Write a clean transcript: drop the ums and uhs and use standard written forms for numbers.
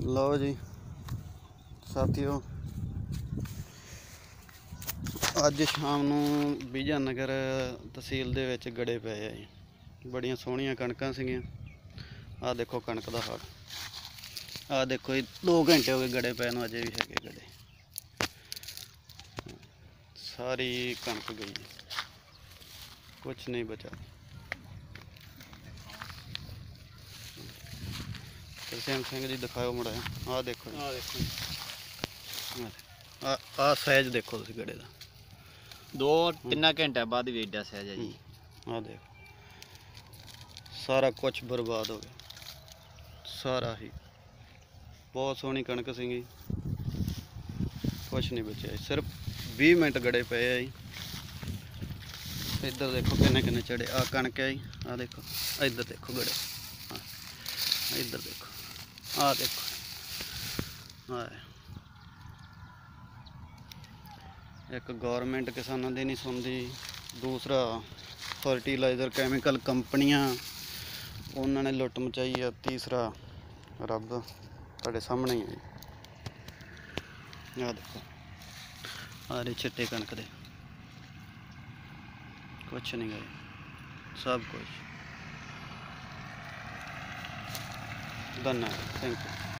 ਲਓ ਜੀ ਸਾਥੀਓ, ਅੱਜ ਸ਼ਾਮ ਨੂੰ ਵਿਜਯਨਗਰ ਤਹਿਸੀਲ ਦੇ ਵਿੱਚ ਗੜੇ ਪਏ ਆ ਜੀ। ਬੜੀਆਂ ਸੋਹਣੀਆਂ ਕਣਕਾਂ ਸੀਗੀਆਂ। ਆਹ ਦੇਖੋ ਕਣਕ ਦਾ ਹਾਲ। ਆਹ ਦੇਖੋ ਜੀ 2 ਘੰਟੇ ਹੋ ਗਏ ਗੜੇ ਪਏ ਨੂੰ, ਅਜੇ ਵੀ ਹੈਗੇ ਗੜੇ। ਸਾਰੀ ਕਣਕ ਗਈ, ਕੁਛ ਨਹੀਂ ਬਚਾ। ਤਰਸੇਮ ਸਿੰਘ ਜੀ ਦਿਖਾਓ ਮੜਾ। ਆਹ ਦੇਖੋ ਜੀ, ਆਹ ਦੇਖੋ ਆਹ ਸਾਈਜ਼ ਦੇਖੋ ਤੁਸੀਂ ਗੜੇ ਦਾ। 2-3 ਘੰਟਿਆਂ ਬਾਅਦ ਵੀ ਏਡਾ ਸਾਈਜ਼ ਹੈ ਜੀ। ਆਹ ਦੇਖੋ ਸਾਰਾ ਕੁਛ ਬਰਬਾਦ ਹੋ ਗਿਆ, ਸਾਰਾ ਹੀ। ਬਹੁਤ ਸੋਹਣੀ ਕਣਕ ਸੀਗੀ, ਕੁਛ ਨਹੀਂ ਬਚਿਆ। ਸਿਰਫ 20 ਮਿੰਟ ਗੜੇ ਪਏ ਆ ਜੀ। ਇੱਧਰ ਦੇਖੋ ਕਿੰਨੇ ਕਿੰਨੇ ਚੜੇ। ਆਹ ਕਣਕ ਹੈ ਜੀ, ਆਹ ਦੇਖੋ। ਇੱਧਰ ਦੇਖੋ ਗੜੇ, ਇੱਧਰ ਦੇਖੋ, ਆਹ ਦੇਖੋ। ਇੱਕ ਗੌਰਮੈਂਟ ਕਿਸਾਨਾਂ ਦੀ ਨਹੀਂ ਸੁਣਦੀ, ਦੂਸਰਾ ਫਰਟੀਲਾਈਜ਼ਰ ਕੈਮੀਕਲ ਕੰਪਨੀਆਂ ਉਹਨਾਂ ਨੇ ਲੁੱਟ ਮਚਾਈ ਆ, ਤੀਸਰਾ ਰੱਬ ਤੁਹਾਡੇ ਸਾਹਮਣੇ ਹੀ ਹੈ ਜੀ। ਆਹ ਦੇਖੋ ਆਰੇ ਛਿੱਟੇ ਕਣਕ ਦੇ, ਕੁਛ ਨਹੀਂ ਗਏ, ਸਭ ਕੁਛ। ਧੰਨਵਾਦ, ਥੈਂਕ ਯੂ।